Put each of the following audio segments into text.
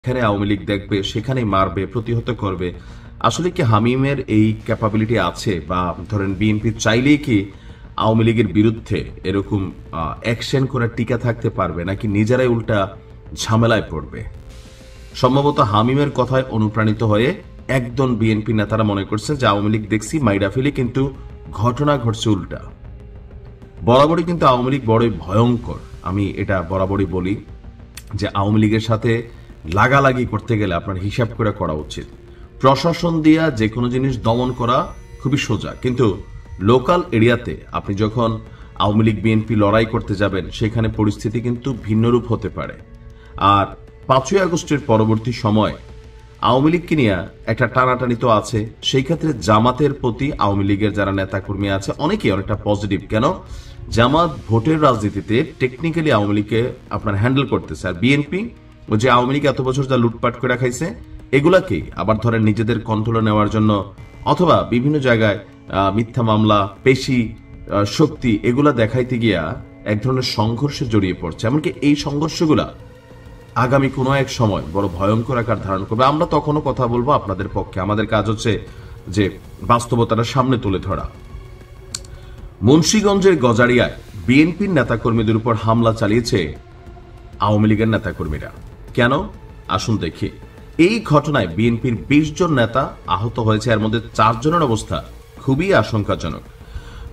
এখানে আওয়ামী লীগ দেখবে, সেখানেই মারবে, প্রতিহত করবে। আসলে কি হামিমের এই ক্যাপাবিলিটি আছে, বা ধরেন বিএনপি চাইলেই কি আওয়ামী লীগের বিরুদ্ধে এরকম অ্যাকশন করে টিকা থাকতে পারবে, নাকি নিজেরাই উল্টা ঝামেলায় পড়বে? সম্ভবত হামিমের কথায় অনুপ্রাণিত হয়ে একদল বিএনপি নেতারা মনে করছেন যে আওয়ামী লীগ দেখছি মাইরা ফেলি, কিন্তু ঘটনা ঘটছে উল্টা। বরাবরই কিন্তু আওয়ামী লীগ বড়ই ভয়ঙ্কর। আমি এটা বরাবরই বলি যে আওয়ামী লীগের সাথে লাগালাগি করতে গেলে আপনার হিসাব করে করা উচিত। প্রশাসন দিয়া যে কোনো জিনিস দমন করা খুবই সোজা, কিন্তু লোকাল এরিয়াতে আপনি যখন আওয়ামী লীগ বিএনপি লড়াই করতে যাবেন, সেখানে পরিস্থিতি কিন্তু ভিন্নরূপ হতে পারে। আর 5ই আগস্টের পরবর্তী সময় আওয়ামী লীগকে নিয়ে একটা টানাটানি তো আছে। সেই ক্ষেত্রে জামাতের প্রতি আওয়ামী লীগের যারা নেতাকর্মী আছে অনেকেই অনেকটা পজিটিভ। কেন? জামাত ভোটের রাজনীতিতে টেকনিক্যালি আওয়ামী লীগকে আপনার হ্যান্ডেল করতেছে, আর বিএনপি ও যে আওয়ামী লীগ এত বছর যা লুটপাট করে খাইছে এগুলাকেই আবার ধরেন নিজেদের কন্ট্রোলে নেওয়ার জন্য, অথবা বিভিন্ন জায়গায় মিথ্যা মামলা, পেশি শক্তি এগুলা দেখাইতে গিয়া এক ধরনের সংঘর্ষে জড়িয়ে পড়ছে। এমনকি এই সংঘর্ষগুলা আগামী কোনো এক সময় বড় ভয়ঙ্কর আকার ধারণ করবে। আমরা তখনও কথা বলবো আপনাদের পক্ষে। আমাদের কাজ হচ্ছে যে বাস্তবতাটা সামনে তুলে ধরা। মুন্সিগঞ্জের গজারিয়ায় বিএনপির নেতাকর্মীদের উপর হামলা চালিয়েছে আওয়ামী লীগের নেতাকর্মীরা। কেন? আসুন দেখি। এই ঘটনায় বিএনপির 20 জন নেতা আহত হয়েছে, এর মধ্যে 4 জনের অবস্থা খুবই আশঙ্কাজনক।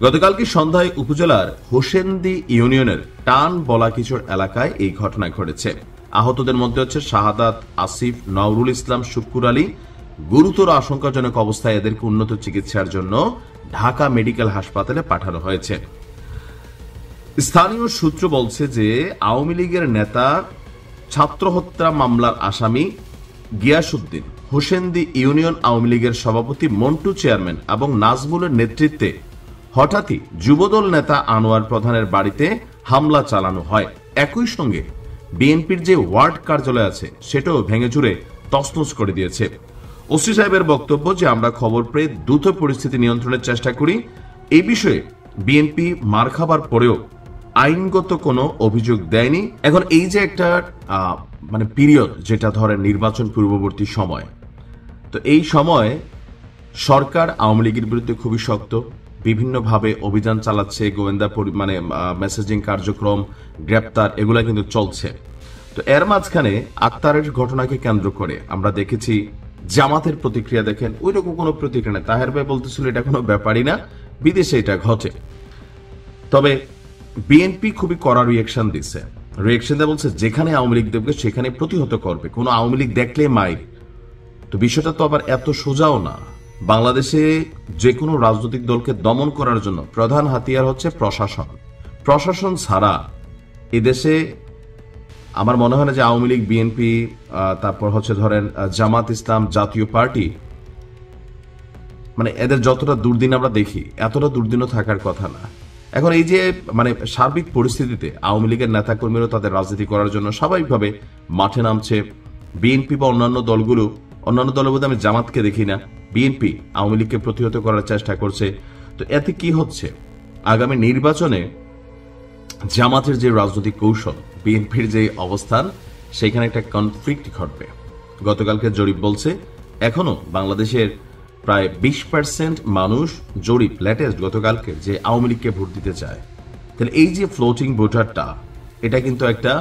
গতকালকে সন্ধ্যায় উপজেলার হোসেন্দি ইউনিয়নের টান বলাকিচর এলাকায় এই ঘটনা ঘটেছে। আহতদের মধ্যে হচ্ছে শাহাদাত, আসিফ, নওরুল ইসলাম, শুক্কুর আলী। গুরুতর আশঙ্কাজনক অবস্থায় এদেরকে উন্নত চিকিৎসার জন্য ঢাকা মেডিকেল হাসপাতালে পাঠানো হয়েছে। স্থানীয় সূত্র বলছে যে আওয়ামী লীগের নেতা, ছাত্র হত্যা মামলার আসামি গিয়াসউদ্দিন, হোসেন্দি ইউনিয়ন আওয়ামী লীগের সভাপতি মন্টু চেয়ারম্যান এবং নাজমুলের নেতৃত্বে হঠাৎই যুবদল নেতা আনোয়ার প্রধানের বাড়িতে হামলা চালানো হয়। একই সঙ্গে বিএনপির যে ওয়ার্ড কার্যালয় আছে সেটাও ভেঙে চুরে তছনছ করে দিয়েছে। ওসি সাহেবের বক্তব্য যে আমরা খবর পেয়ে দ্রুত পরিস্থিতি নিয়ন্ত্রণের চেষ্টা করি। এই বিষয়ে বিএনপি মার খাবার পরেও আইনগত কোনো অভিযোগ দেয়নি। এখন এই যে একটা মানে পিরিয়ড, যেটা ধরেন নির্বাচন পূর্ববর্তী সময়, তো এই সময় সরকার আওয়ামী লীগের বিরুদ্ধে খুবই শক্ত, বিভিন্নভাবে অভিযান চালাচ্ছে, গোয়েন্দা মানে মেসেজিং কার্যক্রম, গ্রেপ্তার এগুলা কিন্তু চলছে। তো এর মাঝখানে আক্তারের ঘটনাকে কেন্দ্র করে আমরা দেখেছি জামাতের প্রতিক্রিয়া। দেখেন ওই রকম কোনো প্রতিক্রিয়া নেই। তাহের ভাই বলতেছিল এটা কোনো ব্যাপারই না, বিদেশে এটা ঘটে। তবে বিএনপি খুবই কড়া রিয়েকশন দিচ্ছে। রিয়েকশন দেওয়া বলছে যেখানে আওয়ামী লীগ দেখবে সেখানে প্রতিহত করবে, কোনো আওয়ামী লীগ দেখলে মাইর। তো বিষয়টা তো আবার এত সোজাও না। বাংলাদেশে যে কোনো রাজনৈতিক দলকে দমন করার জন্য প্রধান হাতিয়ার হচ্ছে প্রশাসন। প্রশাসন ছাড়া এদেশে আমার মনে হয় না যে আওয়ামী লীগ, বিএনপি, তারপর হচ্ছে ধরেন জামাত ইসলাম, জাতীয় পার্টি, মানে এদের যতটা দুর্দিন আমরা দেখি এতটা দুর্দিনও থাকার কথা না। এখন এই যে মানে সার্বিক পরিস্থিতিতে আওয়ামী লীগের নেতাকর্মীরা তাদের রাজনীতি করার জন্য স্বাভাবিকভাবে মাঠে নামছে। বিএনপি বা অন্যান্য দলের মধ্যে আমি জামাতকে দেখি না, বিএনপি আওয়ামী লীগকে প্রতিহত করার চেষ্টা করছে। তো এতে কি হচ্ছে? আগামী নির্বাচনে জামাতের যে রাজনৈতিক কৌশল, বিএনপির যে অবস্থান, সেখানে একটা কনফ্লিক্ট ঘটবে। গতকালকে জরিপ বলছে এখনো বাংলাদেশের প্রায় 20% মানুষ, জরিপ লেটেস্ট গতকালকে, যে আওয়ামী লীগকে ভোট দিতে চায়। তাহলে এই যে ফ্লোটিং ভোটারটা, এটা কিন্তু একটা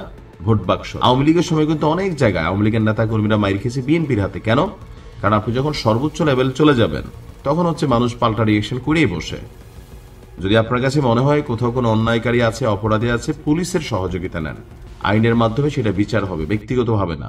ভোট বাক্স। আওয়ামী লীগের সময় কিন্তু অনেক জায়গায় আওয়ামী লীগের নেতা কর্মীরা মাইর খেয়েছে বিএনপির হাতে। কেন? কারণ আপনি যখন সর্বোচ্চ লেভেল চলে যাবেন তখন হচ্ছে মানুষ পাল্টা রিয়েকশন করেই বসে। যদি আপনার কাছে মনে হয় কোথাও কোনো অন্যায়কারী আছে, অপরাধী আছে, পুলিশের সহযোগিতা নেন। আইনের মাধ্যমে সেটা বিচার হবে, ব্যক্তিগতভাবে না।